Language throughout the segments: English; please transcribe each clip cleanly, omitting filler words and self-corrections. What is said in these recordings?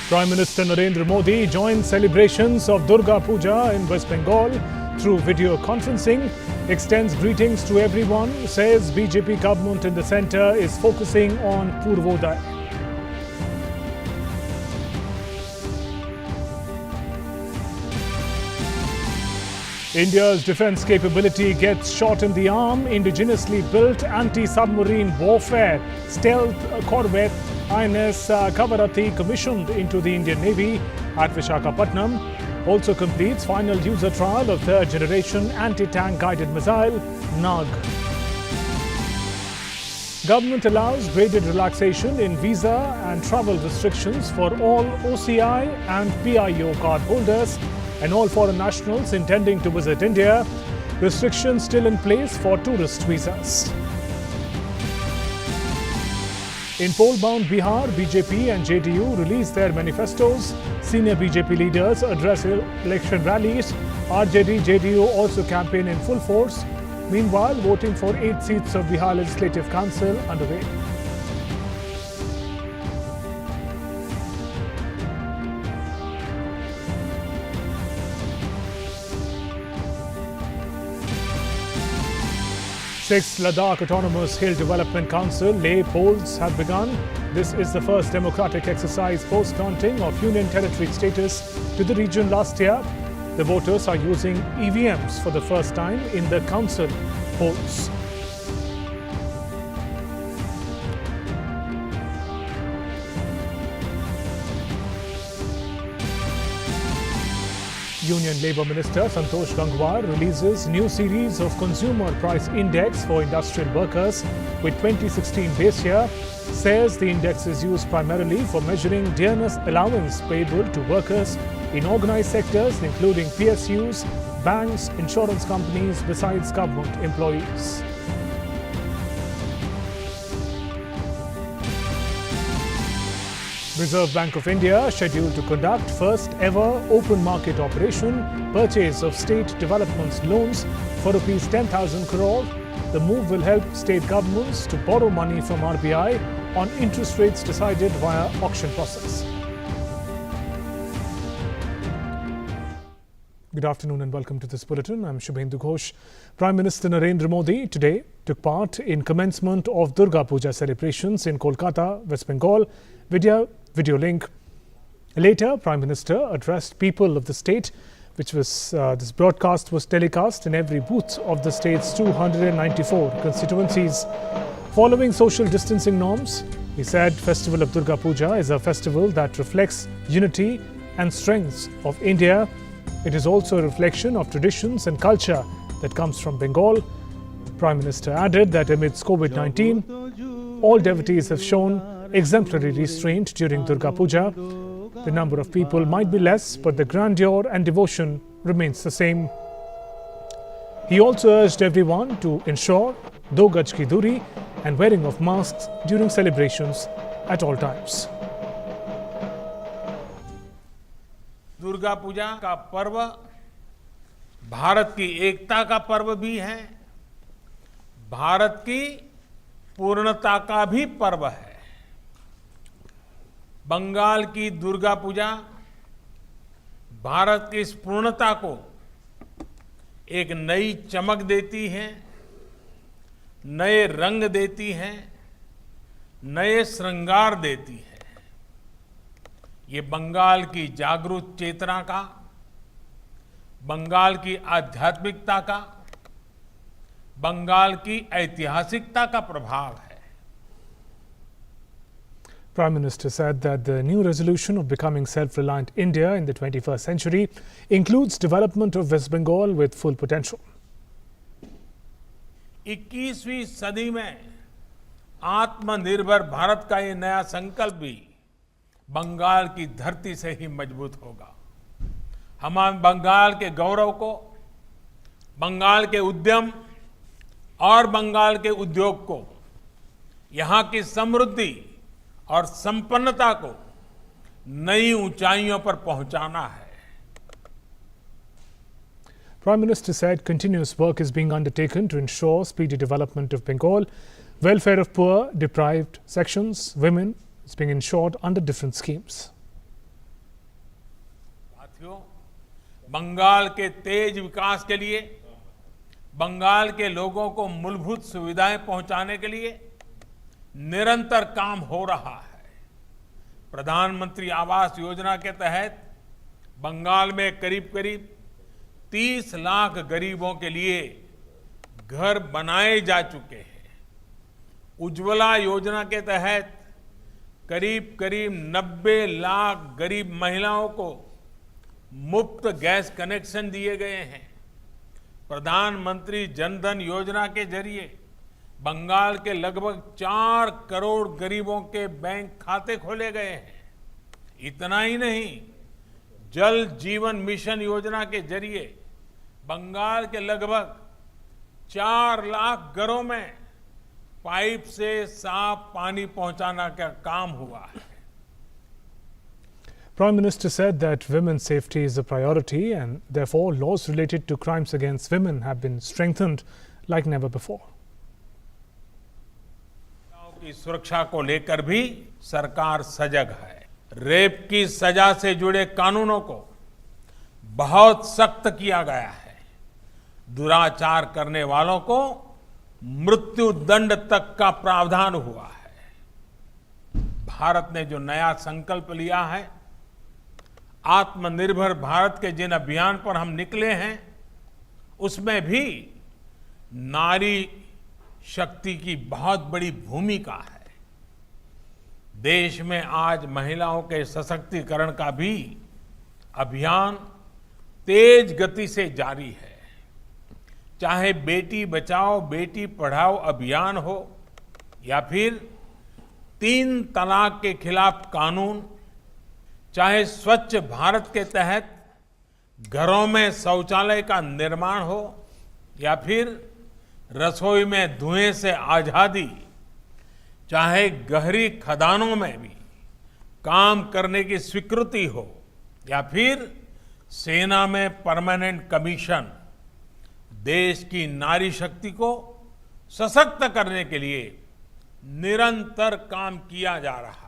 Prime Minister Narendra Modi joined celebrations of Durga Puja in West Bengal through video conferencing, extends greetings to everyone, says BJP government in the centre is focusing on Poorvoday. India's defence capability gets shot in the arm. Indigenously built anti-submarine warfare stealth corvette INS Kavaratti commissioned into the Indian Navy at Visakhapatnam also completes final user trial of third generation anti-tank guided missile NAG. Government allows graded relaxation in visa and travel restrictions for all OCI and PIO card holders and all foreign nationals intending to visit India. Restrictions still in place for tourist visas. In poll-bound Bihar, BJP and JDU released their manifestos. Senior BJP leaders address election rallies. RJD, JDU also campaign in full force. Meanwhile, voting for 8 seats of Bihar Legislative Council underway. Sixth Ladakh Autonomous Hill Development Council lay polls have begun. This is the first democratic exercise post-granting of Union Territory status to the region last year. The voters are using EVMs for the first time in the council polls. Union Labour Minister Santosh Gangwar releases new series of Consumer Price Index for industrial workers with 2016 base year. Says the index is used primarily for measuring dearness allowance payable to workers in organised sectors including PSUs, banks, insurance companies besides government employees. Reserve Bank of India scheduled to conduct first ever open market operation, purchase of state development loans for Rs 10,000 crore. The move will help state governments to borrow money from RBI on interest rates decided via auction process. Good afternoon and welcome to this bulletin. I'm Shubhendu Ghosh. Prime Minister Narendra Modi today took part in commencement of Durga Puja celebrations in Kolkata, West Bengal. Video link. Later, Prime Minister addressed people of the state, which was this broadcast was telecast in every booth of the state's 294 constituencies. Following social distancing norms, he said Festival of Durga Puja is a festival that reflects unity and strengths of India. It is also a reflection of traditions and culture that comes from Bengal. Prime Minister added that amidst COVID-19, all devotees have shown exemplary restraint during Durga Puja. The number of people might be less, but the grandeur and devotion remains the same. He also urged everyone to ensure 2 gaj ki duri and wearing of masks during celebrations at all times. Durga Puja का पर्व भारत की एकता का पर्व भी है, भारत की पूर्णता का भी पर्व है। बंगाल की दुर्गा पूजा भारत की इस पूर्णता को एक नई चमक देती है, नए रंग देती है, नए श्रृंगार देती है। ये बंगाल की जागरूक चेतना का, बंगाल की आध्यात्मिकता का, बंगाल की ऐतिहासिकता का प्रभाव है। Prime Minister said that the new resolution of becoming self-reliant India in the 21st century includes development of West Bengal with full potential. 21वीं सदी में आत्मनिर्भर भारत का ये नया संकल्प भी बंगाल की धरती से ही मजबूत होगा। हम बंगाल के गौरव को, बंगाल के उद्यम और बंगाल के उद्योग को, यहाँ की समृद्धि और संपन्नता को नई ऊंचाइयों पर पहुंचाना है। Prime Minister said continuous work is being undertaken to ensure speedy development of Bengal. Welfare of poor, deprived sections, women is being ensured under different schemes. साथियों, बंगाल के तेज विकास के लिए, बंगाल के लोगों को मूलभूत सुविधाएं पहुंचाने के लिए निरंतर काम हो रहा है। प्रधानमंत्री आवास योजना के तहत बंगाल में करीब करीब 30 लाख गरीबों के लिए घर बनाए जा चुके हैं। उज्ज्वला योजना के तहत करीब करीब 90 लाख गरीब महिलाओं को मुफ्त गैस कनेक्शन दिए गए हैं। प्रधानमंत्री जनधन योजना के जरिए बंगाल के लगभग 4 करोड़ गरीबों के बैंक खाते खोले गए हैं। इतना ही नहीं, जल जीवन मिशन योजना के जरिए बंगाल के लगभग 4 लाख घरों में पाइप से साफ पानी पहुंचाना का काम हुआ है। Prime Minister said that women's safety is a priority and therefore laws related to crimes against women have been strengthened like never before. की सुरक्षा को लेकर भी सरकार सजग है। रेप की सजा से जुड़े कानूनों को बहुत सख्त किया गया है। दुराचार करने वालों को मृत्यु दंड तक का प्रावधान हुआ है। भारत ने जो नया संकल्प लिया है, आत्मनिर्भर भारत के जिन अभियान पर हम निकले हैं, उसमें भी नारी शक्ति की बहुत बड़ी भूमिका है। देश में आज महिलाओं के सशक्तिकरण का भी अभियान तेज गति से जारी है। चाहे बेटी बचाओ बेटी पढ़ाओ अभियान हो या फिर 3 तलाक के खिलाफ कानून, चाहे स्वच्छ भारत के तहत घरों में शौचालय का निर्माण हो या फिर रसोई में धुएं से आजादी, चाहे गहरी खदानों में भी काम करने की स्वीकृति हो या फिर सेना में परमानेंट कमीशन, देश की नारी शक्ति को सशक्त करने के लिए निरंतर काम किया जा रहा है।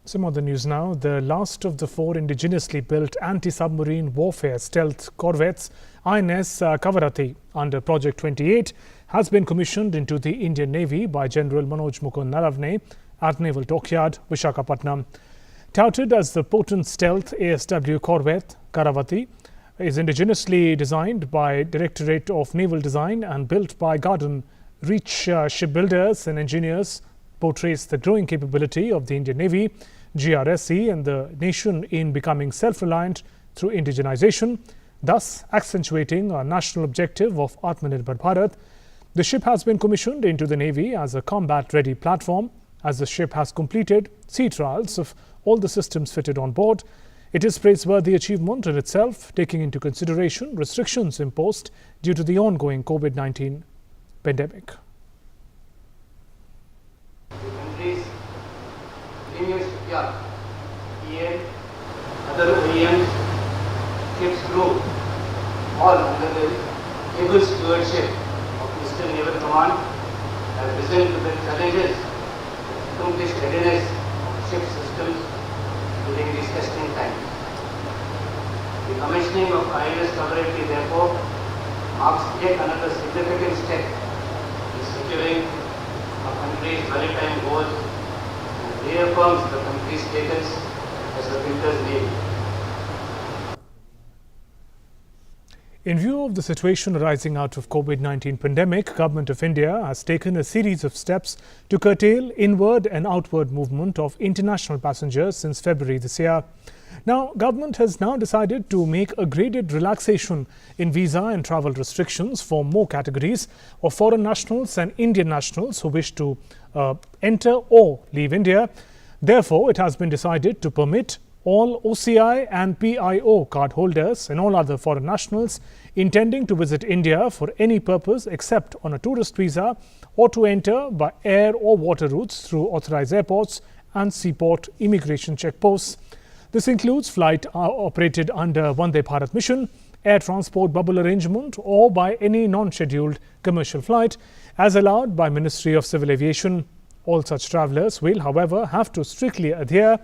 Some other news now. The last of the 4 indigenously built anti-submarine warfare stealth corvettes, INS Kavaratti, under Project 28, has been commissioned into the Indian Navy by General Manoj Mukund Naravane at Naval Dockyard, Visakhapatnam. Touted as the potent stealth ASW corvette, Kavaratti is indigenously designed by Directorate of Naval Design and built by Garden Reach shipbuilders and engineers, portrays the growing capability of the Indian Navy, GRSE, and the nation in becoming self-reliant through indigenization, thus accentuating our national objective of Atmanirbhar Bharat. The ship has been commissioned into the Navy as a combat-ready platform, as the ship has completed sea trials of all the systems fitted on board. It is praiseworthy achievement in itself, taking into consideration restrictions imposed due to the ongoing COVID-19 pandemic. Other OEMs, ships crew, all under the able stewardship of Mr. Naval Command, have risen to the challenges of accomplished readiness of ship systems during these testing times. The commissioning of INS Kavaratti therefore marks yet another significant step in securing our country's maritime goals and reaffirms the country's status as a builder's navy. In view of the situation arising out of COVID-19 pandemic, Government of India has taken a series of steps to curtail inward and outward movement of international passengers since February this year. Now, government has now decided to make a graded relaxation in visa and travel restrictions for more categories of foreign nationals and Indian nationals who wish to enter or leave India. Therefore, it has been decided to permit all OCI and PIO card holders and all other foreign nationals intending to visit India for any purpose except on a tourist visa or to enter by air or water routes through authorized airports and seaport immigration checkposts. This includes flight operated under Vande Bharat mission, air transport bubble arrangement or by any non-scheduled commercial flight as allowed by Ministry of Civil Aviation. All such travellers will, however, have to strictly adhere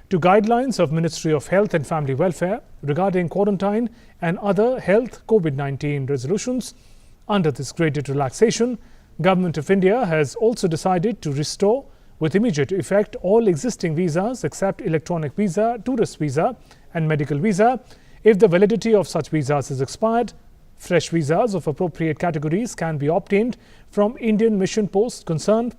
to guidelines of Ministry of Health and Family Welfare regarding quarantine and other health COVID-19 resolutions. Under this graded relaxation, Government of India has also decided to restore with immediate effect all existing visas except electronic visa, tourist visa and medical visa. If the validity of such visas is expired, fresh visas of appropriate categories can be obtained from Indian mission posts concerned.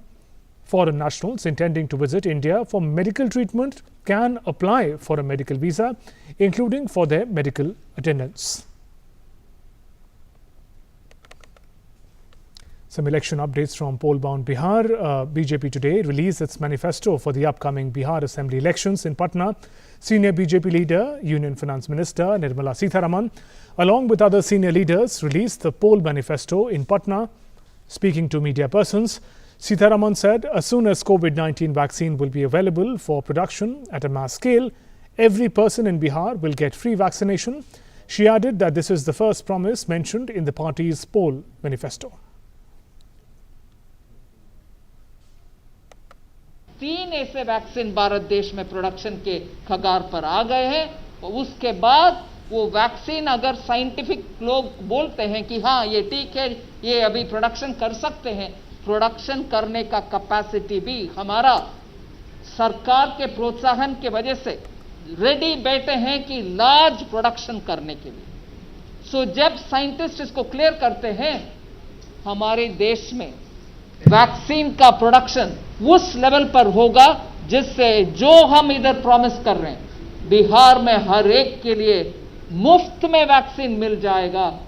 Foreign nationals intending to visit India for medical treatment can apply for a medical visa, including for their medical attendants. Some election updates from poll-bound Bihar. BJP today released its manifesto for the upcoming Bihar Assembly elections in Patna. Senior BJP leader, Union Finance Minister Nirmala Sitharaman, along with other senior leaders, released the poll manifesto in Patna. Speaking to media persons, Sitharaman said as soon as COVID-19 vaccine will be available for production at a mass scale, every person in Bihar will get free vaccination. She added that this is the first promise mentioned in the party's poll manifesto. 3 ऐसे vaccine Bharat देश में production के कगार पर आ गए हैं और उसके बाद वो वैक्सीन अगर साइंटिफिक लोग बोलते हैं कि हाँ ये ठीक है, ये अभी प्रोडक्शन कर सकते हैं, प्रोडक्शन करने का कैपेसिटी भी हमारा सरकार के प्रोत्साहन के वजह से रेडी बैठे हैं कि लार्ज प्रोडक्शन करने के लिए। सो जब साइंटिस्ट इसको क्लियर करते हैं, हमारे देश में वैक्सीन का प्रोडक्शन उस लेवल पर होगा जिससे जो हम इधर प्रॉमिस कर रहे हैं, बिहार में हर एक के लिए मुफ्त में वैक्सीन मिल जाएगा।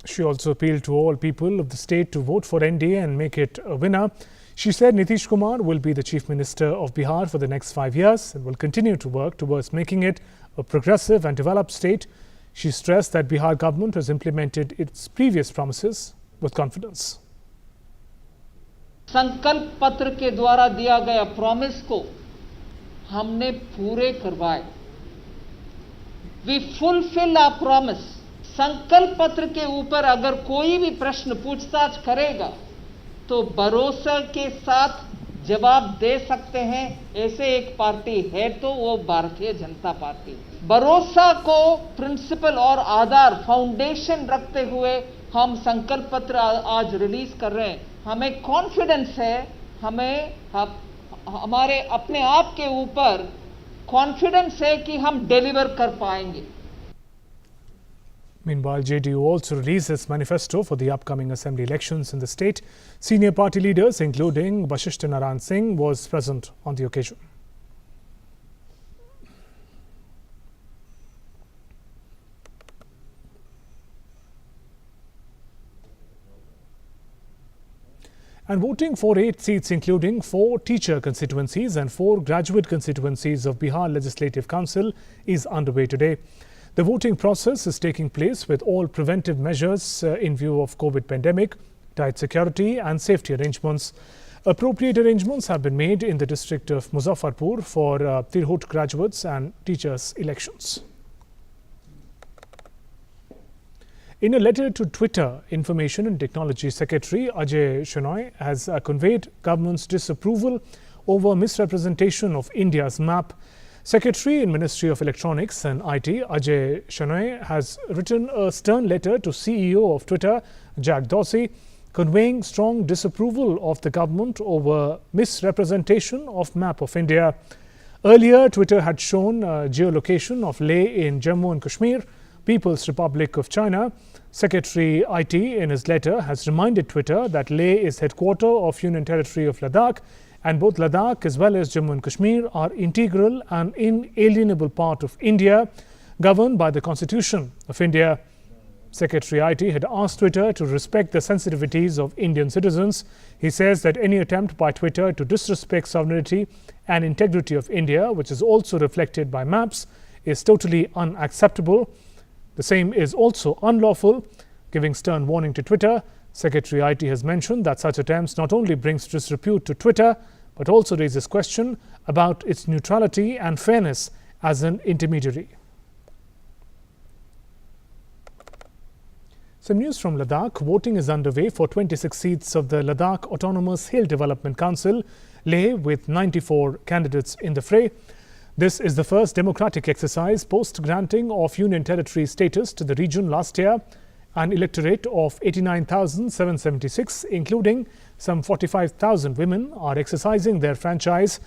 She also appealed to all people of the state to vote for NDA and make it a winner. She said Nitish Kumar will be the Chief Minister of Bihar for the next 5 years and will continue to work towards making it a progressive and developed state. She stressed that Bihar government has implemented its previous promises with confidence. संकल्प पत्र के द्वारा दिया गया promise को हमने पूरे करवाए। We fulfil our promise. संकल्प पत्र के ऊपर अगर कोई भी प्रश्न पूछताछ करेगा तो भरोसे के साथ जवाब दे सकते हैं। ऐसे एक पार्टी है तो वो भारतीय जनता पार्टी। भरोसा को प्रिंसिपल और आधार फाउंडेशन रखते हुए हम संकल्प पत्र आज रिलीज कर रहे हैं। हमें कॉन्फिडेंस है, हमारे अपने आप के ऊपर कॉन्फिडेंस है कि हम डिलीवर कर पाएंगे। Meanwhile, JDU also released its manifesto for the upcoming assembly elections in the state. Senior party leaders, including Vasishtha Naran Singh, was present on the occasion. And voting for 8 seats, including 4 teacher constituencies and 4 graduate constituencies of Bihar Legislative Council, is underway today. The voting process is taking place with all preventive measures in view of COVID pandemic, tight security and safety arrangements. Appropriate arrangements have been made in the district of Muzaffarpur for Tirhut graduates and teachers elections. In a letter to Twitter, Information and Technology Secretary Ajay Shenoy has conveyed government's disapproval over misrepresentation of India's map. Secretary in Ministry of Electronics and IT Ajay Shenoy has written a stern letter to CEO of Twitter, Jack Dorsey, conveying strong disapproval of the government over misrepresentation of map of India. Earlier, Twitter had shown geolocation of Leh in Jammu and Kashmir, People's Republic of China. Secretary IT in his letter has reminded Twitter that Leh is headquarters of Union Territory of Ladakh, and both Ladakh as well as Jammu and Kashmir are integral and inalienable part of India, governed by the Constitution of India. Secretary IT had asked Twitter to respect the sensitivities of Indian citizens. He says that any attempt by Twitter to disrespect sovereignty and integrity of India, which is also reflected by maps, is totally unacceptable. The same is also unlawful. Giving stern warning to Twitter, Secretary IT has mentioned that such attempts not only brings disrepute to Twitter, but also raises question about its neutrality and fairness as an intermediary. Some news from Ladakh. Voting is underway for 26 seats of the Ladakh Autonomous Hill Development Council. Leh with 94 candidates in the fray. This is the first democratic exercise post-granting of Union Territory status to the region last year. An electorate of 89,776, including some 45,000 women, are exercising their franchise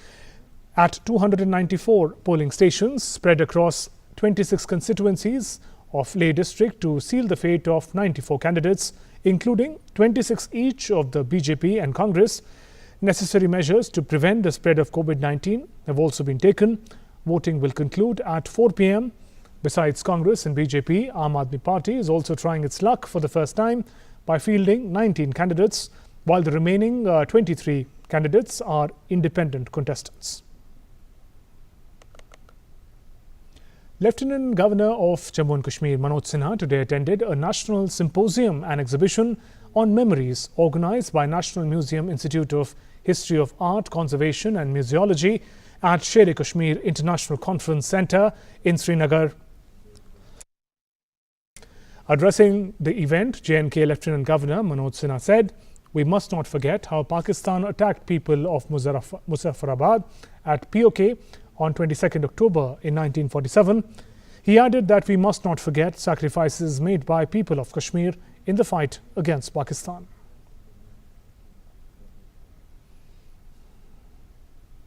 at 294 polling stations spread across 26 constituencies of Leh district to seal the fate of 94 candidates, including 26 each of the BJP and Congress. Necessary measures to prevent the spread of COVID-19 have also been taken. Voting will conclude at 4 p.m. Besides Congress and BJP, Aam Aadmi Party is also trying its luck for the first time by fielding 19 candidates, while the remaining 23 candidates are independent contestants. Lieutenant Governor of Jammu and Kashmir Manoj Sinha today attended a national symposium and exhibition on memories organized by National Museum Institute of History of Art, Conservation and Museology at Sher-e-Kashmir International Conference Centre in Srinagar. Addressing the event, J&K Lieutenant Governor Manoj Sinha said, "We must not forget how Pakistan attacked people of Muzaffarabad at POK on 22nd October in 1947. He added that we must not forget sacrifices made by people of Kashmir in the fight against Pakistan."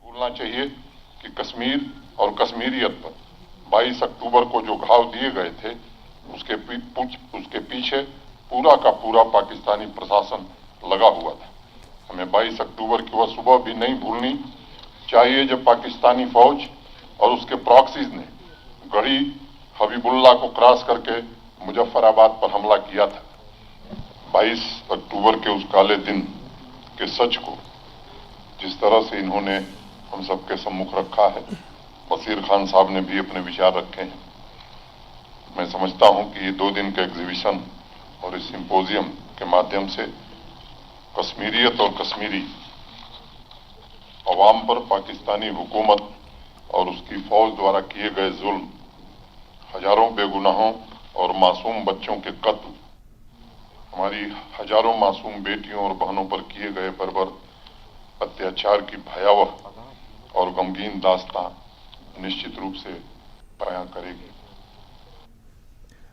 भूलना चाहिए कि कश्मीर और कश्मीरियत पर 22 अक्टूबर को जो घाव दिए गए थे उसके पीछे पूरा का पूरा पाकिस्तानी प्रशासन लगा हुआ था। हमें 22 अक्टूबर की वह सुबह भी नहीं भूलनी चाहिए जब पाकिस्तानी फौज और उसके प्रॉक्सीज ने गढ़ी हबीबुल्ला को क्रॉस करके मुजफ्फराबाद पर हमला किया था। 22 अक्टूबर के उस काले दिन के सच को जिस तरह से इन्होंने हम सबके सम्मुख रखा है, वसीर खान साहब ने भी अपने विचार रखे हैं। मैं समझता हूं कि ये 2 दिन का एग्जीबिशन और इस सिंपोजियम के माध्यम से कश्मीरियत और कश्मीरी अवाम पर पाकिस्तानी हुकूमत और उसकी फौज द्वारा किए गए जुल्म, हजारों बेगुनाहों और मासूम बच्चों के कत्ल, हमारी हजारों मासूम बेटियों और बहनों पर किए गए बर्बर अत्याचार की भयावह और गमगीन दास्तान निश्चित रूप से बयां करेगी।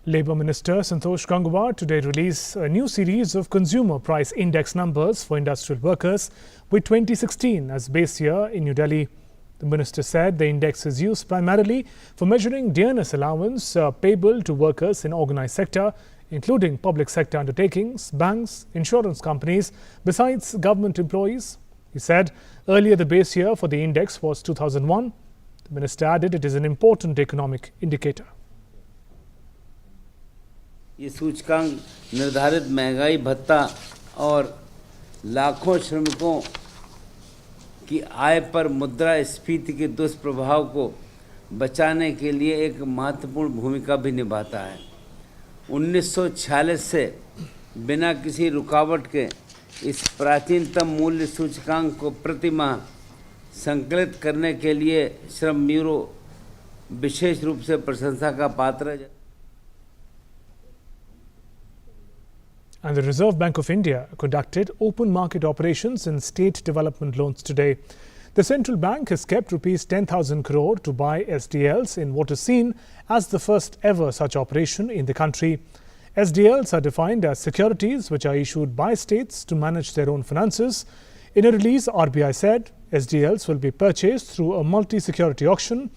Labour Minister Santosh Gangwar today released a new series of consumer price index numbers for industrial workers with 2016 as base year in New Delhi. The minister said the index is used primarily for measuring dearness allowance payable to workers in organised sector, including public sector undertakings, banks, insurance companies, besides government employees. He said earlier the base year for the index was 2001. The minister added it is an important economic indicator. ये सूचकांक निर्धारित महंगाई भत्ता और लाखों श्रमिकों की आय पर मुद्रास्फीति के दुष्प्रभाव को बचाने के लिए एक महत्वपूर्ण भूमिका भी निभाता है। 1946 से बिना किसी रुकावट के इस प्राचीनतम मूल्य सूचकांक को प्रति माह संकलित करने के लिए श्रम ब्यूरो विशेष रूप से प्रशंसा का पात्र है। And the Reserve Bank of India conducted open market operations in state development loans today. The central bank has kept rupees 10,000 crore to buy SDLs in what is seen as the first ever such operation in the country. SDLs are defined as securities which are issued by states to manage their own finances. In a release, RBI said SDLs will be purchased through a multi-security auction.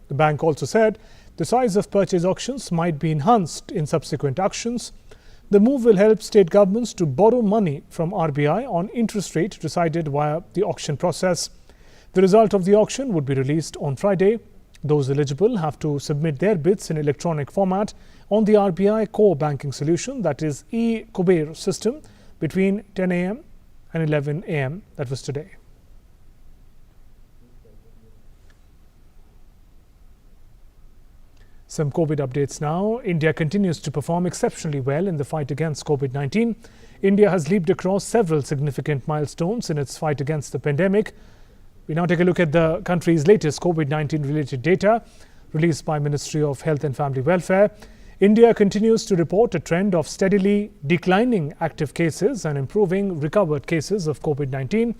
The bank also said the size of purchase auctions might be enhanced in subsequent auctions. The move will help state governments to borrow money from RBI on interest rate decided via the auction process. The result of the auction would be released on Friday. Those eligible have to submit their bids in electronic format on the RBI core banking solution, that is e-Kuber system, between 10 a.m. and 11 a.m. That was today. Some COVID updates now. India continues to perform exceptionally well in the fight against COVID-19. India has leaped across several significant milestones in its fight against the pandemic. We now take a look at the country's latest COVID-19 related data released by Ministry of Health and Family Welfare. India continues to report a trend of steadily declining active cases and improving recovered cases of COVID-19.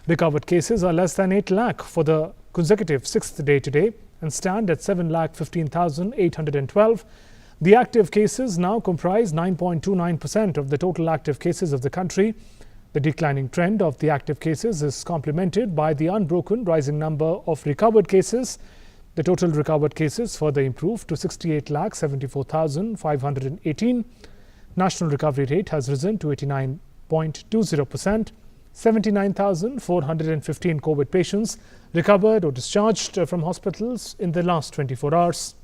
Recovered cases are less than 8 lakh for the consecutive 6th day today and stand at 7,15,812. The active cases now comprise 9.29% of the total active cases of the country. The declining trend of the active cases is complemented by the unbroken rising number of recovered cases. The total recovered cases further improved to 68,74,518. National recovery rate has risen to 89.20%. 79,415 COVID patients recovered or discharged from hospitals in the last 24 hours.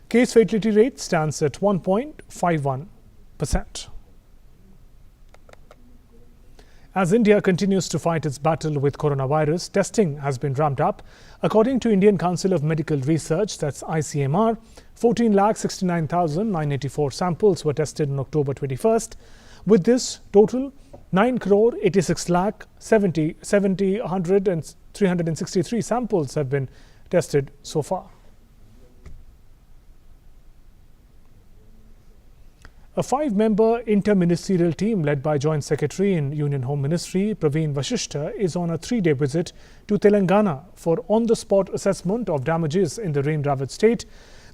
Case fatality rate stands at 1.51%. As India continues to fight its battle with coronavirus, testing has been ramped up. According to Indian Council of Medical Research, that's ICMR, 14,69,984 samples were tested on October 21st. With this total, 9,86,70,363 samples have been tested so far. A 5-member interministerial team led by Joint Secretary in Union Home Ministry Praveen Vasishtha is on a 3-day visit to Telangana for on-the-spot assessment of damages in the rain-ravaged state.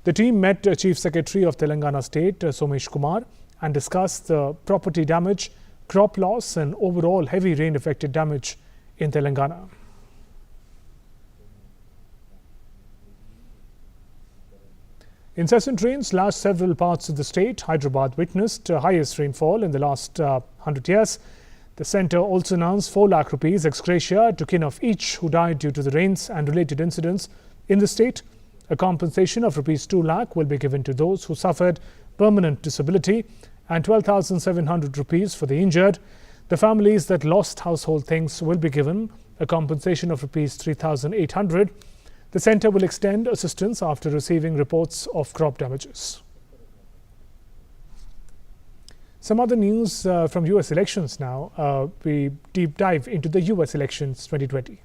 The team met Chief Secretary of Telangana State Somesh Kumar and discussed the property damage, crop loss and overall heavy rain-affected damage in Telangana. Incessant rains lashed several parts of the state. Hyderabad witnessed highest rainfall in the last 100 years. The centre also announced 4 lakh rupees ex gratia to kin of each who died due to the rains and related incidents in the state. A compensation of rupees 2 lakh will be given to those who suffered permanent disability and 12,700 rupees for the injured. The families that lost household things will be given a compensation of rupees 3,800. The centre will extend assistance after receiving reports of crop damages. Some other news from US elections now. We deep dive into the US elections 2020.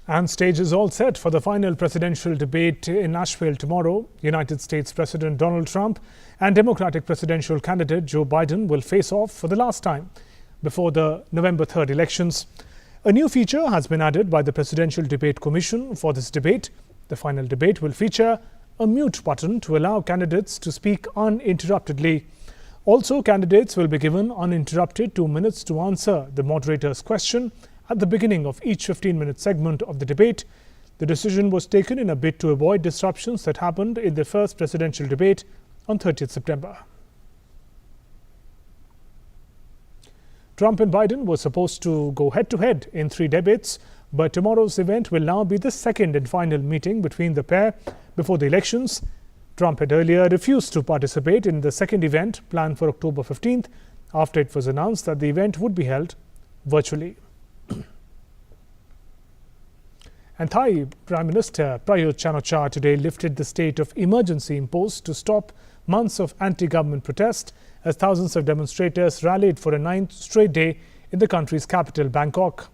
And stage is all set for the final presidential debate in Nashville tomorrow. United States President Donald Trump and Democratic presidential candidate Joe Biden will face off for the last time before the November 3rd elections. A new feature has been added by the Presidential Debate Commission for this debate. The final debate will feature a mute button to allow candidates to speak uninterruptedly. Also, candidates will be given uninterrupted 2 minutes to answer the moderator's question at the beginning of each 15-minute segment of the debate. The decision was taken in a bid to avoid disruptions that happened in the first presidential debate on 30th September. Trump and Biden were supposed to go head-to-head in 3 debates, but tomorrow's event will now be the second and final meeting between the pair before the elections. Trump had earlier refused to participate in the second event planned for October 15th after it was announced that the event would be held virtually. And Thai Prime Minister Prayut Chan-o-cha today lifted the state of emergency imposed to stop months of anti-government protest as thousands of demonstrators rallied for a 9th straight day in the country's capital, Bangkok.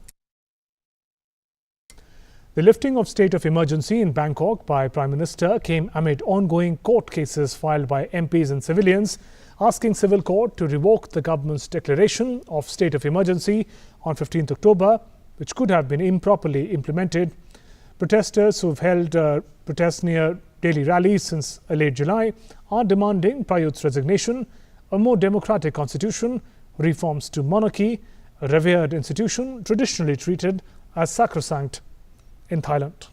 The lifting of state of emergency in Bangkok by Prime Minister came amid ongoing court cases filed by MPs and civilians asking civil court to revoke the government's declaration of state of emergency on 15th October, which could have been improperly implemented. Protesters who have held protests near daily rallies since late July are demanding Prayut's resignation, a more democratic constitution, reforms to monarchy, a revered institution traditionally treated as sacrosanct in Thailand.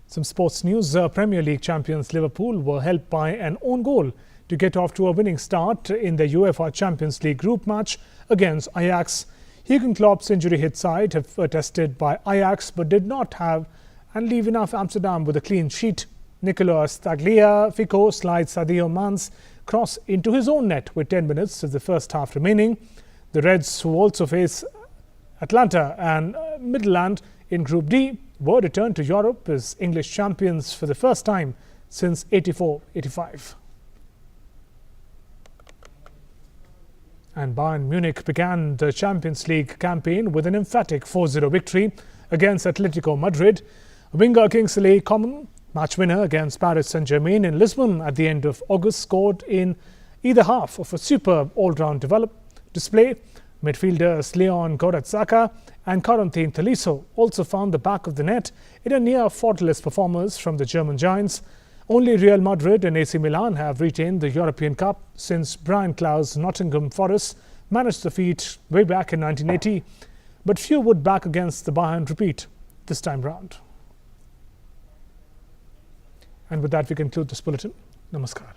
Some sports news. Premier League champions Liverpool were helped by an own goal to get off to a winning start in the UEFA Champions League group match against Ajax. Jurgen Klopp's injury-hit side have tested by Ajax but did not have and leave enough Amsterdam with a clean sheet. Nicolas Tagliafico slides Sadio Mane's cross into his own net with 10 minutes of the first half remaining. The Reds, who also face Atlanta and Midland in Group D, were returned to Europe as English champions for the first time since 84-85. And Bayern Munich began the Champions League campaign with an emphatic 4-0 victory against Atletico Madrid. Winger Kingsley Coman, match winner against Paris Saint-Germain in Lisbon at the end of August, scored in either half of a superb all-round display. Midfielders Leon Goretzka and Corentin Tolisso also found the back of the net in a near faultless performance from the German giants. Only Real Madrid and AC Milan have retained the European Cup since Brian Clough's Nottingham Forest managed the feat way back in 1980. But few would back against the Bayern repeat this time round. And with that, we conclude this bulletin. Namaskar.